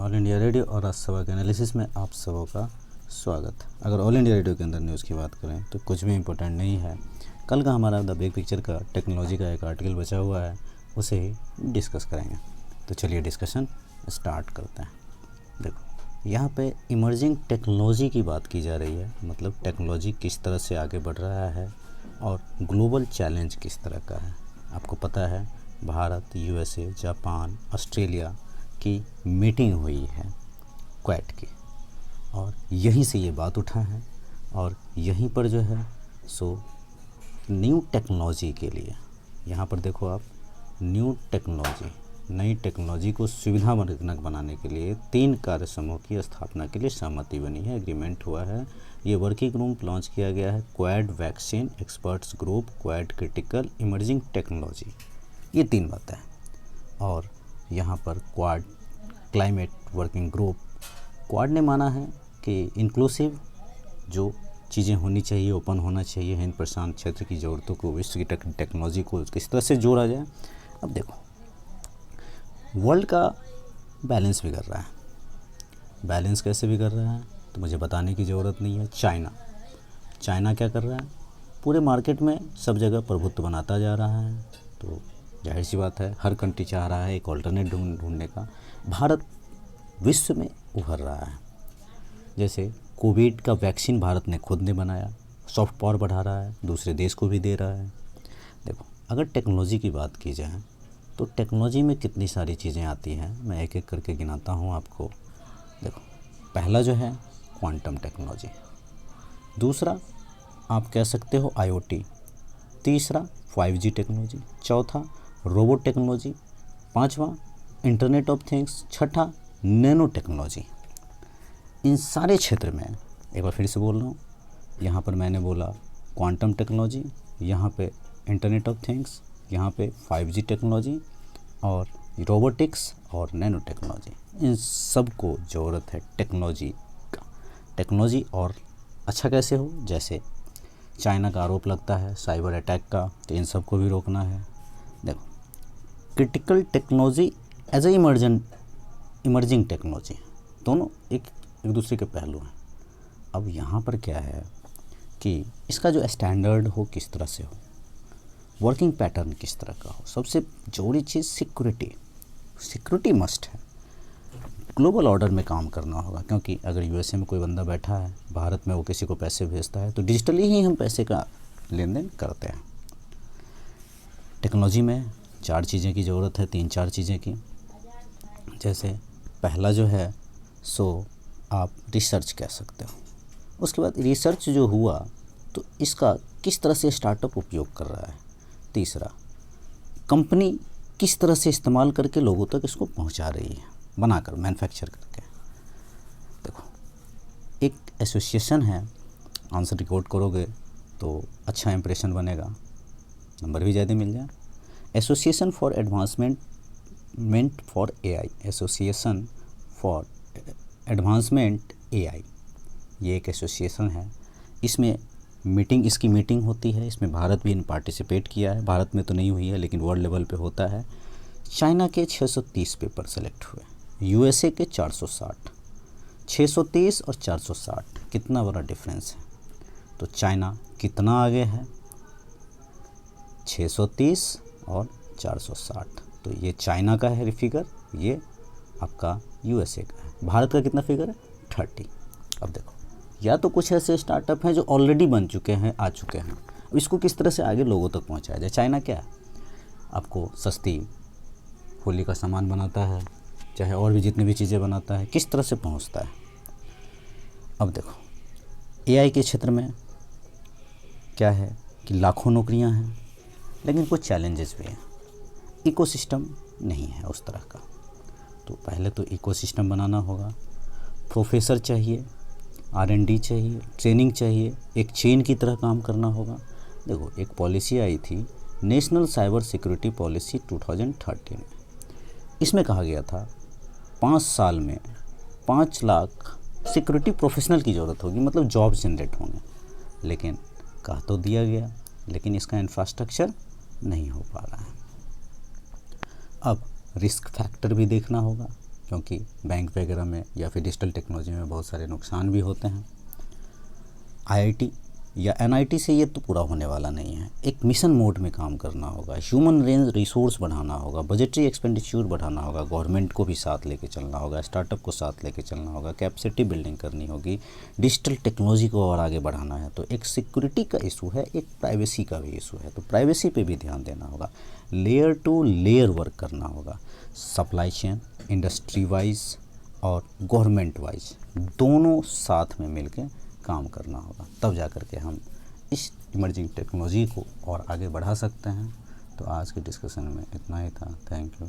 All India radio और राजसभा के analysis में आप सबों का स्वागत। अगर ऑल इंडिया रेडियो के अंदर न्यूज़ की बात करें तो कुछ भी इम्पोर्टेंट नहीं है। कल का हमारा द बिग पिक्चर का टेक्नोलॉजी का एक आर्टिकल बचा हुआ है, उसे ही डिस्कस करेंगे। तो चलिए डिस्कशन स्टार्ट करते हैं। देखो, यहाँ पे इमर्जिंग टेक्नोलॉजी की बात की जा रही है, मतलब टेक्नोलॉजी किस तरह से आगे बढ़ रहा है और ग्लोबल चैलेंज किस तरह का है। आपको पता है भारत, यूएसए, जापान, ऑस्ट्रेलिया की मीटिंग हुई है क्वाड की, और यहीं से ये बात उठा है और यहीं पर जो है सो न्यू टेक्नोलॉजी के लिए, यहाँ पर देखो आप, न्यू टेक्नोलॉजी, नई टेक्नोलॉजी को सुविधाजनक बनाने के लिए 3 कार्य समूह की स्थापना के लिए सहमति बनी है, एग्रीमेंट हुआ है। ये वर्किंग ग्रुप लॉन्च किया गया है, quad vaccine experts group, quad critical emerging technology, ये 3 बातें हैं। और यहाँ पर quad climate working group, quad ने माना है कि इंक्लूसिव जो चीज़ें होनी चाहिए, ओपन होना चाहिए, हिंद प्रशांत क्षेत्र की ज़रूरतों को, विश्व की टेक्नोलॉजी को किस तरह से जोड़ा जाए। अब देखो, वर्ल्ड का बैलेंस बिगड़ रहा है। बैलेंस कैसे बिगड़ रहा है तो मुझे बताने की ज़रूरत नहीं है। चाइना क्या कर रहा है, पूरे मार्केट में सब जगह प्रभुत्व बनाता जा रहा है। तो जाहिर सी बात है, हर कंट्री चाह रहा है एक ऑल्टरनेट ढूंढने का। भारत विश्व में उभर रहा है। जैसे कोविड का वैक्सीन भारत ने खुद ने बनाया, सॉफ्ट पावर बढ़ा रहा है, दूसरे देश को भी दे रहा है। देखो, अगर टेक्नोलॉजी की बात की जाए तो टेक्नोलॉजी में कितनी सारी चीज़ें आती हैं, मैं एक एक करके गिनाता हूँ आपको। देखो, पहला जो है क्वांटम टेक्नोलॉजी, दूसरा आप कह सकते हो IoT, तीसरा 5G टेक्नोलॉजी, चौथा रोबोट टेक्नोलॉजी, पांचवा इंटरनेट ऑफ थिंग्स, छठा नैनो टेक्नोलॉजी। इन सारे क्षेत्र में, एक बार फिर से बोल रहा हूँ, यहाँ पर मैंने बोला क्वांटम टेक्नोलॉजी, यहाँ पे इंटरनेट ऑफ थिंग्स, यहाँ पे 5G टेक्नोलॉजी और रोबोटिक्स और नैनो टेक्नोलॉजी। इन सब को ज़रूरत है टेक्नोलॉजी। और अच्छा कैसे हो, जैसे चाइना का आरोप लगता है साइबर अटैक का, तो इन सब को भी रोकना है। देखो, critical technology as a emerging technology, दोनों एक दूसरे के पहलू हैं। अब यहाँ पर क्या है कि इसका जो स्टैंडर्ड हो किस तरह से हो, वर्किंग पैटर्न किस तरह का हो। सबसे जरूरी चीज़ सिक्योरिटी मस्ट है। ग्लोबल ऑर्डर में काम करना होगा, क्योंकि अगर यूएसए में कोई बंदा बैठा है, भारत में वो किसी को पैसे भेजता है, तो डिजिटली ही हम पैसे का लेन देन करते हैं। टेक्नोलॉजी में 4 चीज़ें की ज़रूरत है, 3-4 चीज़ें की। जैसे पहला जो है सो आप रिसर्च कह सकते हो। उसके बाद रिसर्च जो हुआ तो इसका किस तरह से स्टार्टअप उपयोग कर रहा है। तीसरा, कंपनी किस तरह से इस्तेमाल करके लोगों तक इसको पहुंचा रही है, बनाकर मैन्युफैक्चर करके। देखो, एक एसोसिएशन है, आंसर रिकॉर्ड करोगे तो अच्छा इंप्रेशन बनेगा, नंबर भी ज़्यादा मिल जाए। Association for advancement for AI, association for advancement AI, ये एक एसोसिएशन है। इसमें इसकी मीटिंग होती है, इसमें भारत भी पार्टिसिपेट किया है। भारत में तो नहीं हुई है लेकिन वर्ल्ड लेवल पे होता है। चाइना के 630 पेपर सेलेक्ट हुए, यूएसए के 460, 630 और 460, कितना बड़ा डिफरेंस है। तो चाइना कितना आगे है, 630 और 460, तो ये चाइना का है फिगर, ये आपका यूएसए का है। भारत का कितना फिगर है, 30। अब देखो, या तो कुछ ऐसे स्टार्टअप हैं जो ऑलरेडी बन चुके हैं, आ चुके हैं, अब इसको किस तरह से आगे लोगों तक पहुंचाया जाए। चाइना क्या है, आपको सस्ती होली का सामान बनाता है, चाहे और भी जितनी भी चीज़ें बनाता है, किस तरह से पहुंचता है। अब देखो, AI के क्षेत्र में क्या है कि लाखों नौकरियां हैं, लेकिन कुछ चैलेंजेस भी हैं। इकोसिस्टम नहीं है उस तरह का। तो पहले तो इकोसिस्टम बनाना होगा, प्रोफेसर चाहिए, R&D चाहिए, ट्रेनिंग चाहिए, एक चेन की तरह काम करना होगा। देखो, एक पॉलिसी आई थी, नेशनल साइबर सिक्योरिटी पॉलिसी 2013 में। इसमें कहा गया था 5 साल में 5 लाख सिक्योरिटी प्रोफेशनल की ज़रूरत होगी, मतलब जॉब जनरेट होंगे। लेकिन कह तो दिया गया, लेकिन इसका इंफ्रास्ट्रक्चर नहीं हो पा रहा है। अब रिस्क फैक्टर भी देखना होगा क्योंकि बैंक वगैरह में या फिर डिजिटल टेक्नोलॉजी में बहुत सारे नुकसान भी होते हैं। आईआईटी या एनआईटी से ये तो पूरा होने वाला नहीं है, एक मिशन मोड में काम करना होगा, ह्यूमन रिसोर्स बढ़ाना होगा, बजटरी एक्सपेंडिचर बढ़ाना होगा, गवर्नमेंट को भी साथ लेके चलना होगा, स्टार्टअप को साथ लेके चलना होगा, कैपेसिटी बिल्डिंग करनी होगी, डिजिटल टेक्नोलॉजी को और आगे बढ़ाना है। तो एक सिक्योरिटी का इशू है, एक प्राइवेसी का भी इशू है, तो प्राइवेसी पे भी ध्यान देना होगा, लेयर टू लेयर वर्क करना होगा, सप्लाई चेन, इंडस्ट्री वाइज और गवर्नमेंट वाइज दोनों साथ में मिलके काम करना होगा, तब जा कर के हम इस इमर्जिंग टेक्नोलॉजी को और आगे बढ़ा सकते हैं। तो आज के डिस्कशन में इतना ही था। Thank you.